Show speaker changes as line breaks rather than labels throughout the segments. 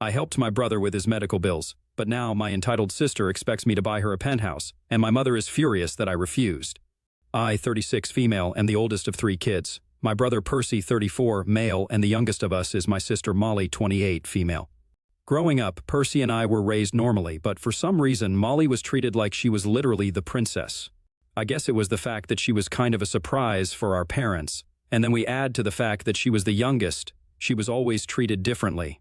I helped my brother with his medical bills, but now my entitled sister expects me to buy her a penthouse, and my mother is furious that I refused. I, 36, female, am the oldest of 3 kids. My brother Percy, 34, male, and the youngest of us is my sister Molly, 28, female. Growing up, Percy and I were raised normally, but for some reason Molly was treated like she was literally the princess. I guess it was the fact that she was kind of a surprise for our parents, and then we add to the fact that she was the youngest, she was always treated differently.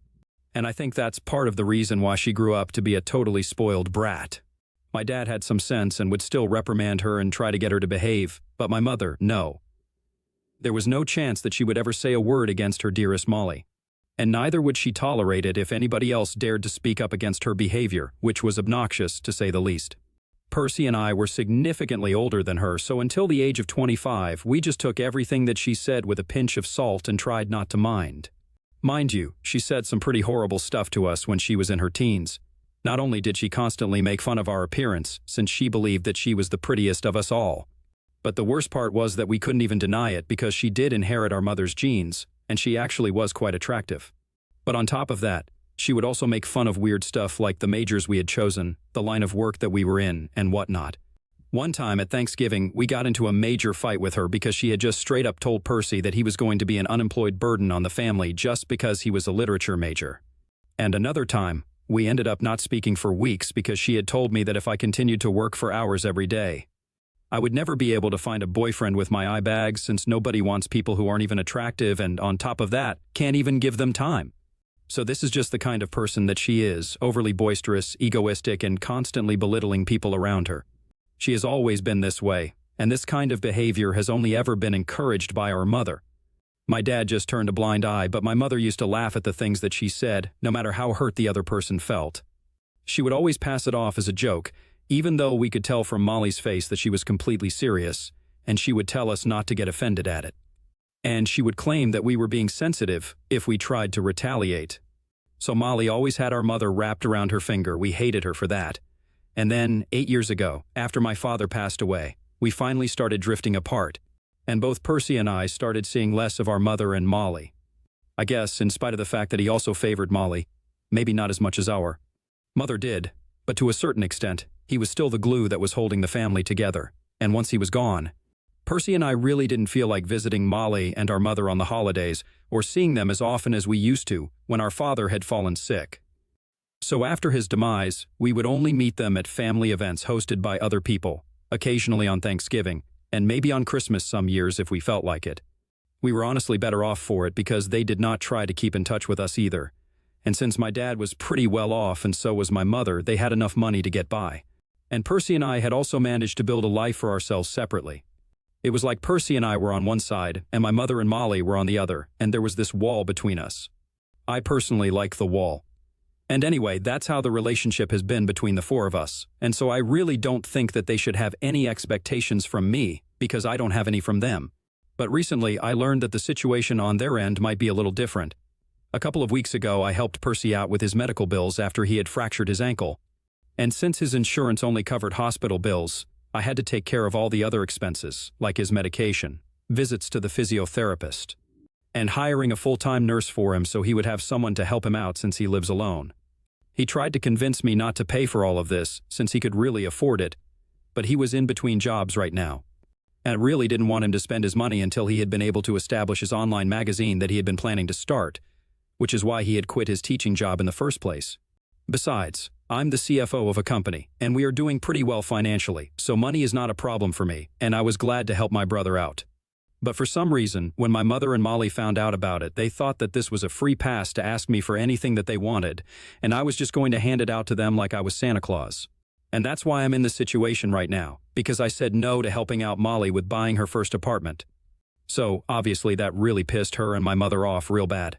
And I think that's part of the reason why she grew up to be a totally spoiled brat. My dad had some sense and would still reprimand her and try to get her to behave, but my mother, no. There was no chance that she would ever say a word against her dearest Molly. And neither would she tolerate it if anybody else dared to speak up against her behavior, which was obnoxious to say the least. Percy and I were significantly older than her, so until the age of 25, we just took everything that she said with a pinch of salt and tried not to mind. Mind you, she said some pretty horrible stuff to us when she was in her teens. Not only did she constantly make fun of our appearance, since she believed that she was the prettiest of us all, but the worst part was that we couldn't even deny it because she did inherit our mother's genes, and she actually was quite attractive. But on top of that, she would also make fun of weird stuff like the majors we had chosen, the line of work that we were in, and whatnot. One time at Thanksgiving, we got into a major fight with her because she had just straight up told Percy that he was going to be an unemployed burden on the family just because he was a literature major. And another time, we ended up not speaking for weeks because she had told me that if I continued to work for hours every day, I would never be able to find a boyfriend with my eye bags since nobody wants people who aren't even attractive and, on top of that, can't even give them time. So this is just the kind of person that she is, overly boisterous, egoistic, and constantly belittling people around her. She has always been this way, and this kind of behavior has only ever been encouraged by our mother. My dad just turned a blind eye, but my mother used to laugh at the things that she said, no matter how hurt the other person felt. She would always pass it off as a joke, even though we could tell from Molly's face that she was completely serious, and she would tell us not to get offended at it. And she would claim that we were being sensitive if we tried to retaliate. So Molly always had our mother wrapped around her finger. We hated her for that. And then, 8 years ago, after my father passed away, we finally started drifting apart, and both Percy and I started seeing less of our mother and Molly. I guess, in spite of the fact that he also favored Molly, maybe not as much as our mother did, but to a certain extent, he was still the glue that was holding the family together, and once he was gone, Percy and I really didn't feel like visiting Molly and our mother on the holidays or seeing them as often as we used to when our father had fallen sick. So after his demise, we would only meet them at family events hosted by other people, occasionally on Thanksgiving, and maybe on Christmas some years if we felt like it. We were honestly better off for it because they did not try to keep in touch with us either. And since my dad was pretty well off and so was my mother, they had enough money to get by. And Percy and I had also managed to build a life for ourselves separately. It was like Percy and I were on one side, and my mother and Molly were on the other, and there was this wall between us. I personally like the wall. And anyway, that's how the relationship has been between the 4 of us, and so I really don't think that they should have any expectations from me, because I don't have any from them. But recently, I learned that the situation on their end might be a little different. A couple of weeks ago, I helped Percy out with his medical bills after he had fractured his ankle. And since his insurance only covered hospital bills, I had to take care of all the other expenses, like his medication, visits to the physiotherapist, and hiring a full-time nurse for him so he would have someone to help him out since he lives alone. He tried to convince me not to pay for all of this, since he could really afford it, but he was in between jobs right now, and I really didn't want him to spend his money until he had been able to establish his online magazine that he had been planning to start, which is why he had quit his teaching job in the first place. Besides, I'm the CFO of a company, and we are doing pretty well financially, so money is not a problem for me, and I was glad to help my brother out. But for some reason, when my mother and Molly found out about it, they thought that this was a free pass to ask me for anything that they wanted, and I was just going to hand it out to them like I was Santa Claus. And that's why I'm in this situation right now, because I said no to helping out Molly with buying her first apartment. So, obviously that really pissed her and my mother off real bad.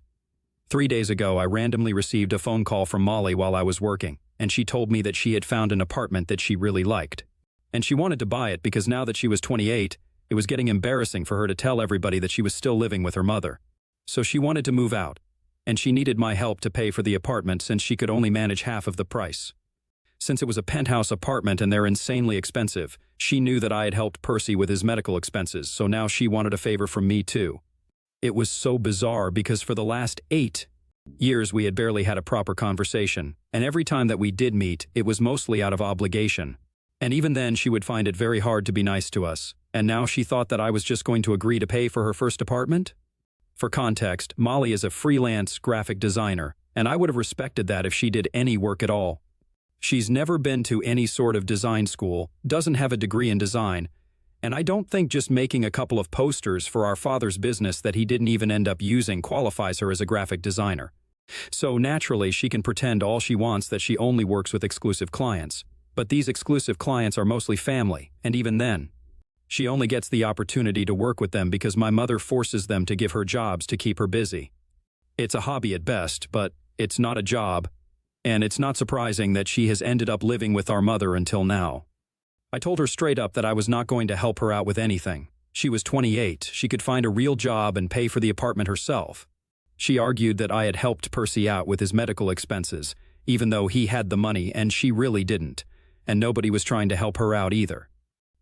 3 days ago, I randomly received a phone call from Molly while I was working, and she told me that she had found an apartment that she really liked. And she wanted to buy it because now that she was 28, it was getting embarrassing for her to tell everybody that she was still living with her mother. So she wanted to move out, and she needed my help to pay for the apartment since she could only manage half of the price. Since it was a penthouse apartment and they're insanely expensive, she knew that I had helped Percy with his medical expenses, so now she wanted a favor from me too. It was so bizarre because for the last 8 Years we had barely had a proper conversation, and every time that we did meet, it was mostly out of obligation. And even then she would find it very hard to be nice to us, and now she thought that I was just going to agree to pay for her first apartment? For context, Molly is a freelance graphic designer, and I would have respected that if she did any work at all. She's never been to any sort of design school, doesn't have a degree in design, and I don't think just making a couple of posters for our father's business that he didn't even end up using qualifies her as a graphic designer. So naturally, she can pretend all she wants that she only works with exclusive clients. But these exclusive clients are mostly family, and even then, she only gets the opportunity to work with them because my mother forces them to give her jobs to keep her busy. It's a hobby at best, but it's not a job, and it's not surprising that she has ended up living with our mother until now. I told her straight up that I was not going to help her out with anything. She was 28, she could find a real job and pay for the apartment herself. She argued that I had helped Percy out with his medical expenses, even though he had the money and she really didn't, and nobody was trying to help her out either.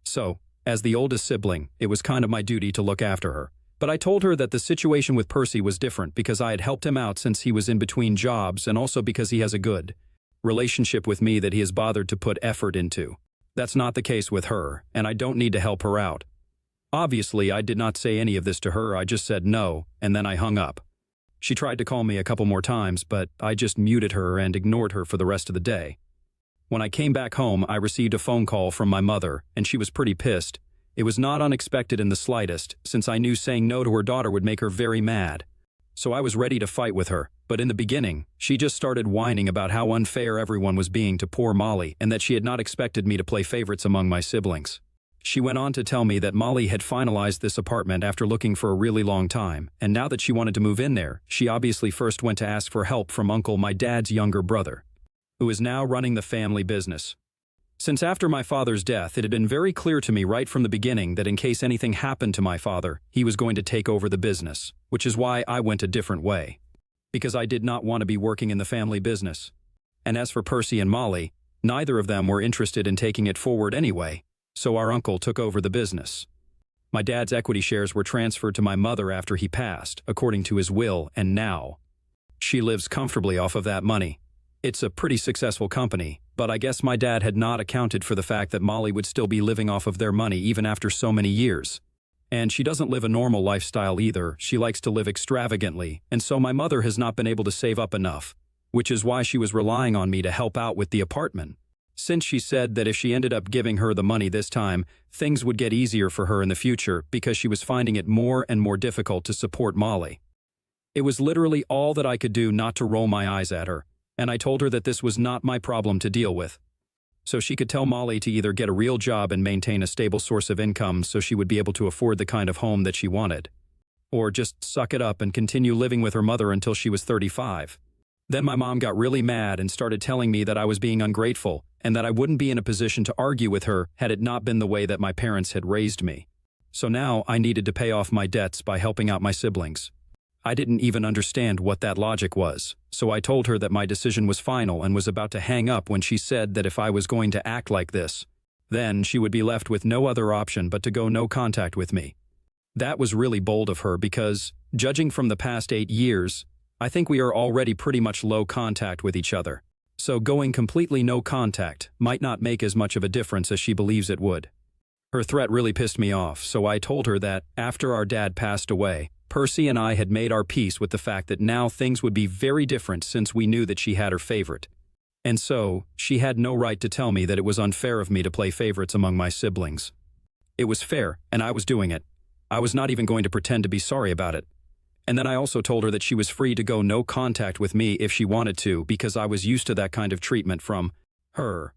So, as the oldest sibling, it was kind of my duty to look after her. But I told her that the situation with Percy was different because I had helped him out since he was in between jobs and also because he has a good relationship with me that he has bothered to put effort into. That's not the case with her, and I don't need to help her out. Obviously, I did not say any of this to her, I just said no, and then I hung up. She tried to call me a couple more times, but I just muted her and ignored her for the rest of the day. When I came back home, I received a phone call from my mother, and she was pretty pissed. It was not unexpected in the slightest, since I knew saying no to her daughter would make her very mad. So I was ready to fight with her, but in the beginning, she just started whining about how unfair everyone was being to poor Molly and that she had not expected me to play favorites among my siblings. She went on to tell me that Molly had finalized this apartment after looking for a really long time, and now that she wanted to move in there, she obviously first went to ask for help from Uncle, my dad's younger brother, who is now running the family business. Since after my father's death, it had been very clear to me right from the beginning that in case anything happened to my father, he was going to take over the business, which is why I went a different way. Because I did not want to be working in the family business. And as for Percy and Molly, neither of them were interested in taking it forward anyway, so our uncle took over the business. My dad's equity shares were transferred to my mother after he passed, according to his will, and now she lives comfortably off of that money. It's a pretty successful company, but I guess my dad had not accounted for the fact that Molly would still be living off of their money even after so many years. And she doesn't live a normal lifestyle either, she likes to live extravagantly, and so my mother has not been able to save up enough, which is why she was relying on me to help out with the apartment. Since she said that if she ended up giving her the money this time, things would get easier for her in the future because she was finding it more and more difficult to support Molly. It was literally all that I could do not to roll my eyes at her, and I told her that this was not my problem to deal with. So she could tell Molly to either get a real job and maintain a stable source of income so she would be able to afford the kind of home that she wanted, or just suck it up and continue living with her mother until she was 35. Then my mom got really mad and started telling me that I was being ungrateful and that I wouldn't be in a position to argue with her had it not been the way that my parents had raised me. So now I needed to pay off my debts by helping out my siblings. I didn't even understand what that logic was, so I told her that my decision was final and was about to hang up when she said that if I was going to act like this, then she would be left with no other option but to go no contact with me. That was really bold of her because, judging from the past 8 years, I think we are already pretty much low contact with each other. So going completely no contact might not make as much of a difference as she believes it would. Her threat really pissed me off, so I told her that, after our dad passed away, Percy and I had made our peace with the fact that now things would be very different since we knew that she had her favorite. And so, she had no right to tell me that it was unfair of me to play favorites among my siblings. It was fair, and I was doing it. I was not even going to pretend to be sorry about it. And then I also told her that she was free to go no contact with me if she wanted to because I was used to that kind of treatment from her.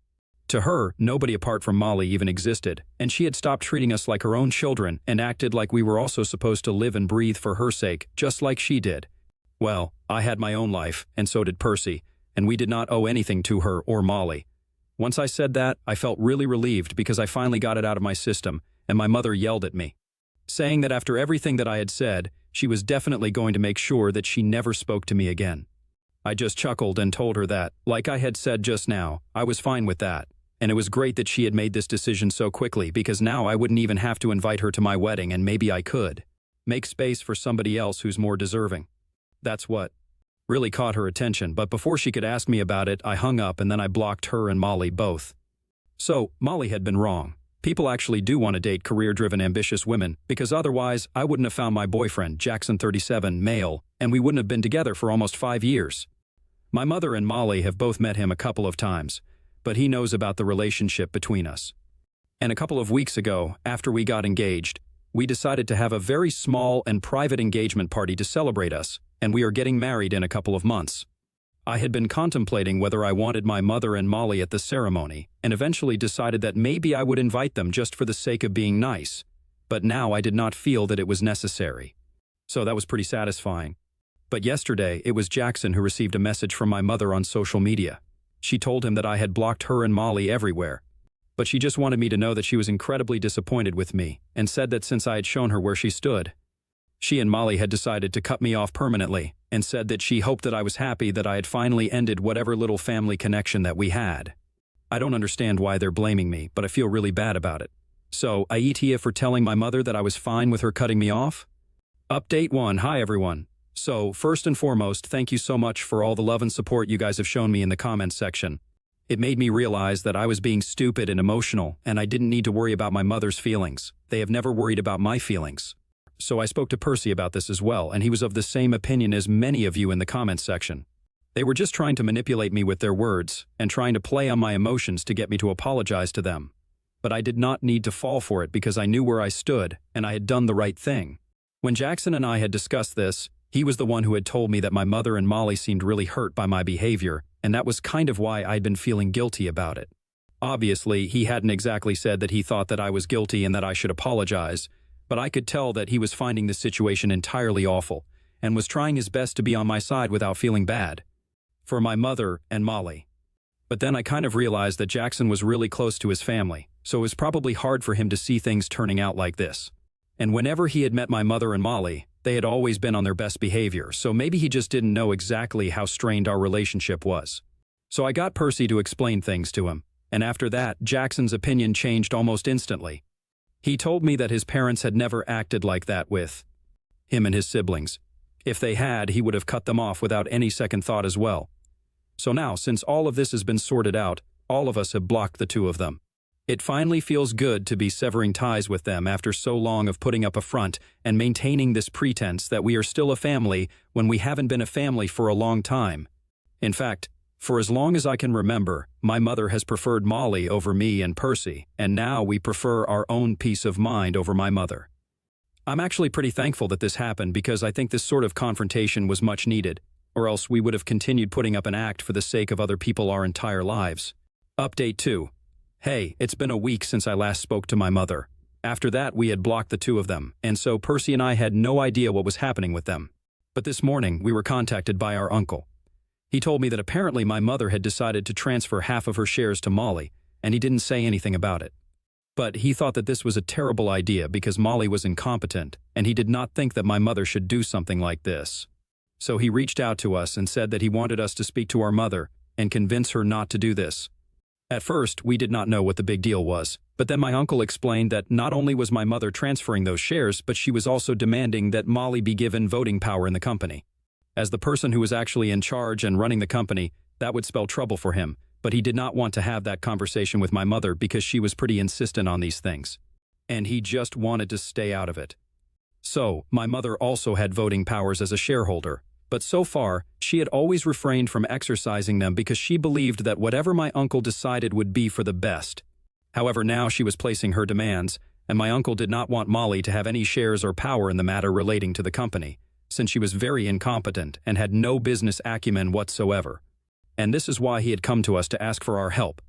To her, nobody apart from Molly even existed, and she had stopped treating us like her own children and acted like we were also supposed to live and breathe for her sake, just like she did. Well, I had my own life, and so did Percy, and we did not owe anything to her or Molly. Once I said that, I felt really relieved because I finally got it out of my system, and my mother yelled at me, saying that after everything that I had said, she was definitely going to make sure that she never spoke to me again. I just chuckled and told her that, like I had said just now, I was fine with that. And it was great that she had made this decision so quickly because now I wouldn't even have to invite her to my wedding and maybe I could make space for somebody else who's more deserving. That's what Really caught her attention, but before she could ask me about it, I hung up and then I blocked her and Molly both. So, Molly had been wrong. People actually do want to date career-driven, ambitious women, because otherwise I wouldn't have found my boyfriend, Jackson 37, male, and we wouldn't have been together for almost 5 years. My mother and Molly have both met him a couple of times, but he knows about the relationship between us. And a couple of weeks ago, after we got engaged, we decided to have a very small and private engagement party to celebrate us, and we are getting married in a couple of months. I had been contemplating whether I wanted my mother and Molly at the ceremony, and eventually decided that maybe I would invite them just for the sake of being nice, but now I did not feel that it was necessary. So that was pretty satisfying. But yesterday, it was Jackson who received a message from my mother on social media. She told him that I had blocked her and Molly everywhere, but she just wanted me to know that she was incredibly disappointed with me, and said that since I had shown her where she stood, she and Molly had decided to cut me off permanently, and said that she hoped that I was happy that I had finally ended whatever little family connection that we had. I don't understand why they're blaming me, but I feel really bad about it. So, I eat here for telling my mother that I was fine with her cutting me off? Update 1. Hi everyone. So, first and foremost, thank you so much for all the love and support you guys have shown me in the comments section. It made me realize that I was being stupid and emotional, and I didn't need to worry about my mother's feelings. They have never worried about my feelings. So I spoke to Percy about this as well, and he was of the same opinion as many of you in the comments section. They were just trying to manipulate me with their words, and trying to play on my emotions to get me to apologize to them. But I did not need to fall for it because I knew where I stood, and I had done the right thing. When Jackson and I had discussed this, he was the one who had told me that my mother and Molly seemed really hurt by my behavior, and that was kind of why I'd been feeling guilty about it. Obviously, he hadn't exactly said that he thought that I was guilty and that I should apologize, but I could tell that he was finding the situation entirely awful, and was trying his best to be on my side without feeling bad. For my mother and Molly. But then I kind of realized that Jackson was really close to his family, so it was probably hard for him to see things turning out like this. And whenever he had met my mother and Molly, they had always been on their best behavior, so maybe he just didn't know exactly how strained our relationship was. So I got Percy to explain things to him, and after that, Jackson's opinion changed almost instantly. He told me that his parents had never acted like that with him and his siblings. If they had, he would have cut them off without any second thought as well. So now, since all of this has been sorted out, all of us have blocked the two of them. It finally feels good to be severing ties with them after so long of putting up a front and maintaining this pretense that we are still a family when we haven't been a family for a long time. In fact, for as long as I can remember, my mother has preferred Molly over me and Percy, and now we prefer our own peace of mind over my mother. I'm actually pretty thankful that this happened because I think this sort of confrontation was much needed, or else we would have continued putting up an act for the sake of other people our entire lives. Update 2. Hey, it's been a week since I last spoke to my mother. After that, we had blocked the two of them, and so Percy and I had no idea what was happening with them. But this morning, we were contacted by our uncle. He told me that apparently my mother had decided to transfer half of her shares to Molly, and he didn't say anything about it. But he thought that this was a terrible idea because Molly was incompetent, and he did not think that my mother should do something like this. So he reached out to us and said that he wanted us to speak to our mother and convince her not to do this. At first, we did not know what the big deal was, but then my uncle explained that not only was my mother transferring those shares, but she was also demanding that Molly be given voting power in the company. As the person who was actually in charge and running the company, that would spell trouble for him, but he did not want to have that conversation with my mother because she was pretty insistent on these things. And he just wanted to stay out of it. So, my mother also had voting powers as a shareholder, but so far, she had always refrained from exercising them because she believed that whatever my uncle decided would be for the best. However, now she was placing her demands, and my uncle did not want Molly to have any shares or power in the matter relating to the company, since she was very incompetent and had no business acumen whatsoever. And this is why he had come to us to ask for our help.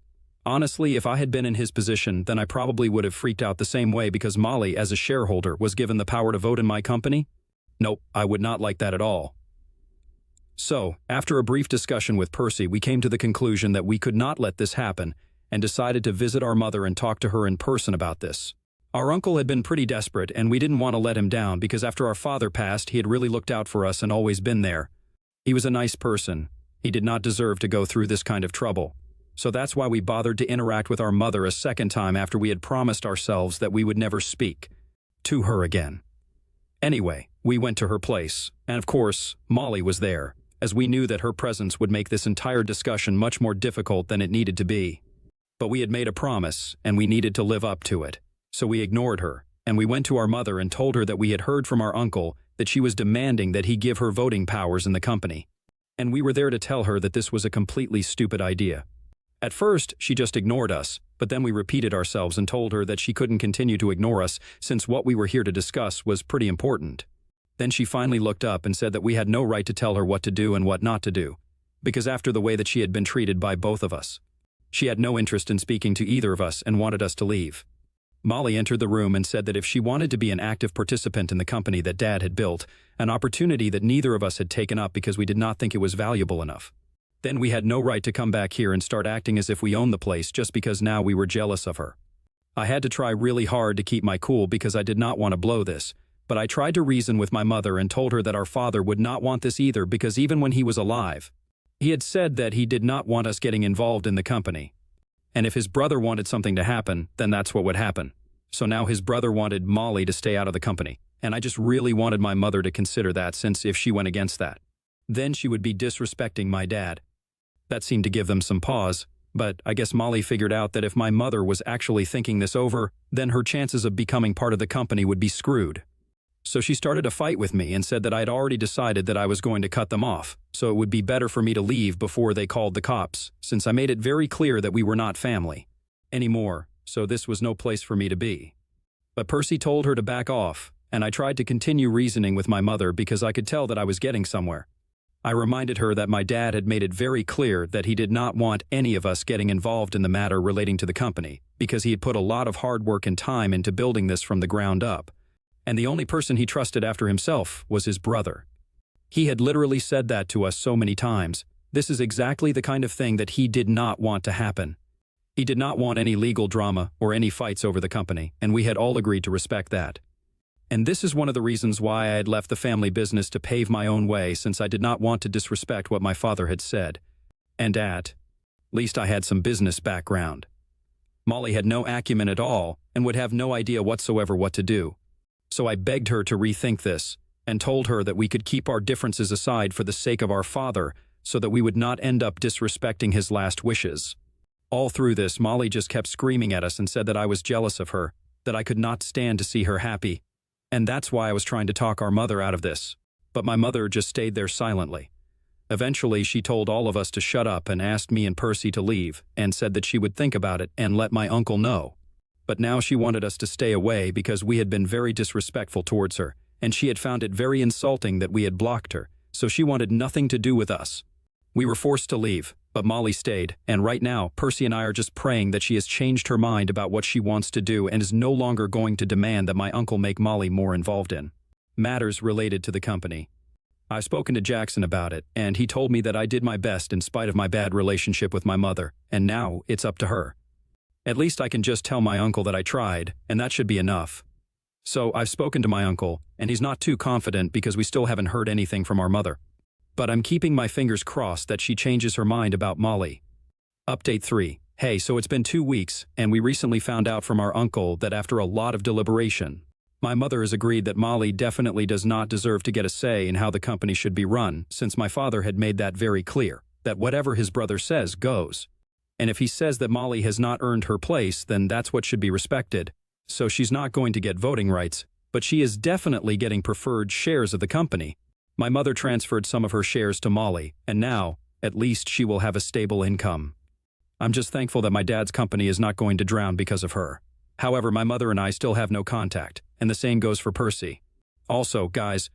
Honestly, if I had been in his position, then I probably would have freaked out the same way because Molly, as a shareholder, was given the power to vote in my company. Nope, I would not like that at all. So, after a brief discussion with Percy, we came to the conclusion that we could not let this happen and decided to visit our mother and talk to her in person about this. Our uncle had been pretty desperate, and we didn't want to let him down because after our father passed, he had really looked out for us and always been there. He was a nice person. He did not deserve to go through this kind of trouble. So that's why we bothered to interact with our mother a second time after we had promised ourselves that we would never speak to her again. Anyway, we went to her place, and of course, Molly was there, as we knew that her presence would make this entire discussion much more difficult than it needed to be. But we had made a promise, and we needed to live up to it. So we ignored her, and we went to our mother and told her that we had heard from our uncle that she was demanding that he give her voting powers in the company. And we were there to tell her that this was a completely stupid idea. At first, she just ignored us, but then we repeated ourselves and told her that she couldn't continue to ignore us since what we were here to discuss was pretty important. Then she finally looked up and said that we had no right to tell her what to do and what not to do, because after the way that she had been treated by both of us, she had no interest in speaking to either of us and wanted us to leave. Molly entered the room and said that if she wanted to be an active participant in the company that Dad had built, an opportunity that neither of us had taken up because we did not think it was valuable enough, then we had no right to come back here and start acting as if we owned the place just because now we were jealous of her. I had to try really hard to keep my cool because I did not want to blow this, but I tried to reason with my mother and told her that our father would not want this either because even when he was alive, he had said that he did not want us getting involved in the company. And if his brother wanted something to happen, then that's what would happen. So now his brother wanted Molly to stay out of the company, and I just really wanted my mother to consider that, since if she went against that, then she would be disrespecting my dad. That seemed to give them some pause, but I guess Molly figured out that if my mother was actually thinking this over, then her chances of becoming part of the company would be screwed. So she started a fight with me and said that I had already decided that I was going to cut them off, so it would be better for me to leave before they called the cops, since I made it very clear that we were not family anymore, so this was no place for me to be. But Percy told her to back off, and I tried to continue reasoning with my mother because I could tell that I was getting somewhere. I reminded her that my dad had made it very clear that he did not want any of us getting involved in the matter relating to the company, because he had put a lot of hard work and time into building this from the ground up. And the only person he trusted after himself was his brother. He had literally said that to us so many times. This is exactly the kind of thing that he did not want to happen. He did not want any legal drama or any fights over the company, and we had all agreed to respect that. And this is one of the reasons why I had left the family business to pave my own way, since I did not want to disrespect what my father had said. And at least I had some business background. Molly had no acumen at all and would have no idea whatsoever what to do. So I begged her to rethink this and told her that we could keep our differences aside for the sake of our father so that we would not end up disrespecting his last wishes. All through this, Molly just kept screaming at us and said that I was jealous of her, that I could not stand to see her happy. And that's why I was trying to talk our mother out of this. But my mother just stayed there silently. Eventually, she told all of us to shut up and asked me and Percy to leave and said that she would think about it and let my uncle know. But now she wanted us to stay away because we had been very disrespectful towards her, and she had found it very insulting that we had blocked her, so she wanted nothing to do with us. We were forced to leave, but Molly stayed, and right now, Percy and I are just praying that she has changed her mind about what she wants to do and is no longer going to demand that my uncle make Molly more involved in matters related to the company. I've spoken to Jackson about it, and he told me that I did my best in spite of my bad relationship with my mother, and now it's up to her. At least I can just tell my uncle that I tried, and that should be enough. So I've spoken to my uncle, and he's not too confident because we still haven't heard anything from our mother. But I'm keeping my fingers crossed that she changes her mind about Molly. Update 3. Hey, so it's been 2 weeks, and we recently found out from our uncle that after a lot of deliberation, my mother has agreed that Molly definitely does not deserve to get a say in how the company should be run, since my father had made that very clear, that whatever his brother says goes. And if he says that Molly has not earned her place, then that's what should be respected. So she's not going to get voting rights, but she is definitely getting preferred shares of the company. My mother transferred some of her shares to Molly, and now, at least she will have a stable income. I'm just thankful that my dad's company is not going to drown because of her. However, my mother and I still have no contact, and the same goes for Percy. Also, guys,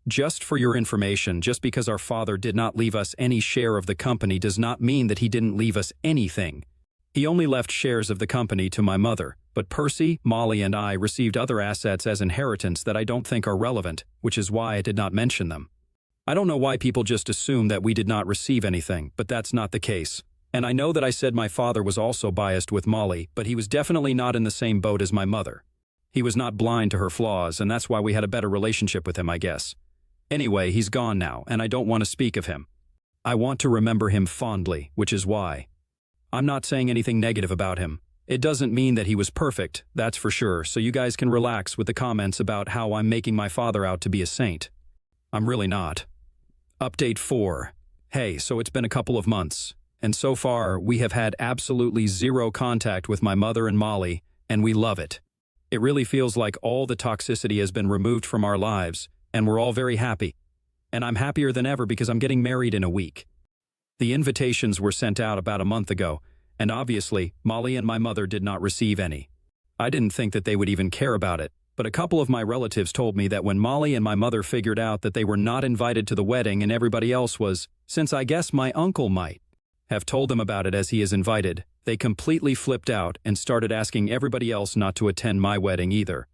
just for your information, just because our father did not leave us any share of the company does not mean that he didn't leave us anything. He only left shares of the company to my mother, but Percy, Molly, and I received other assets as inheritance that I don't think are relevant, which is why I did not mention them. I don't know why people just assume that we did not receive anything, but that's not the case. And I know that I said my father was also biased with Molly, but he was definitely not in the same boat as my mother. He was not blind to her flaws, and that's why we had a better relationship with him, I guess. Anyway, he's gone now, and I don't want to speak of him. I want to remember him fondly, which is why. I'm not saying anything negative about him. It doesn't mean that he was perfect, that's for sure, so you guys can relax with the comments about how I'm making my father out to be a saint. I'm really not. Update 4. Hey, so it's been a couple of months, and so far we have had absolutely zero contact with my mother and Molly, and we love it. It really feels like all the toxicity has been removed from our lives, and we're all very happy. And I'm happier than ever because I'm getting married in a week. The invitations were sent out about a month ago, and obviously, Molly and my mother did not receive any. I didn't think that they would even care about it, but a couple of my relatives told me that when Molly and my mother figured out that they were not invited to the wedding and everybody else was, since I guess my uncle might have told them about it as he is invited, they completely flipped out and started asking everybody else not to attend my wedding either.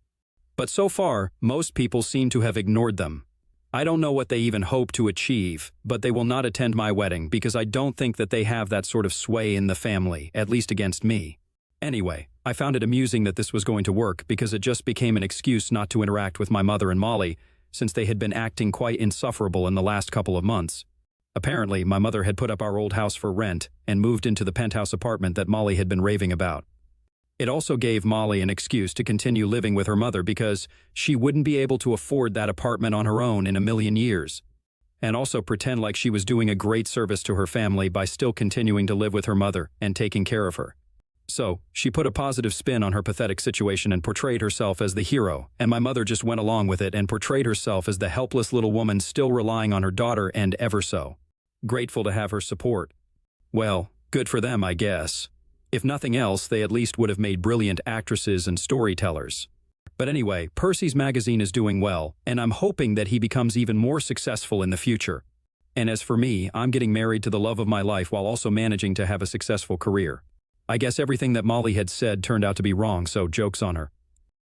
But so far, most people seem to have ignored them. I don't know what they even hope to achieve, but they will not attend my wedding because I don't think that they have that sort of sway in the family, at least against me. Anyway, I found it amusing that this was going to work because it just became an excuse not to interact with my mother and Molly, since they had been acting quite insufferable in the last couple of months. Apparently, my mother had put up our old house for rent and moved into the penthouse apartment that Molly had been raving about. It also gave Molly an excuse to continue living with her mother because she wouldn't be able to afford that apartment on her own in a million years. And also pretend like she was doing a great service to her family by still continuing to live with her mother and taking care of her. So, she put a positive spin on her pathetic situation and portrayed herself as the hero, and my mother just went along with it and portrayed herself as the helpless little woman still relying on her daughter and ever so grateful to have her support. Well, good for them, I guess. If nothing else, they at least would have made brilliant actresses and storytellers. But anyway, Percy's magazine is doing well, and I'm hoping that he becomes even more successful in the future. And as for me, I'm getting married to the love of my life while also managing to have a successful career. I guess everything that Molly had said turned out to be wrong, so joke's on her.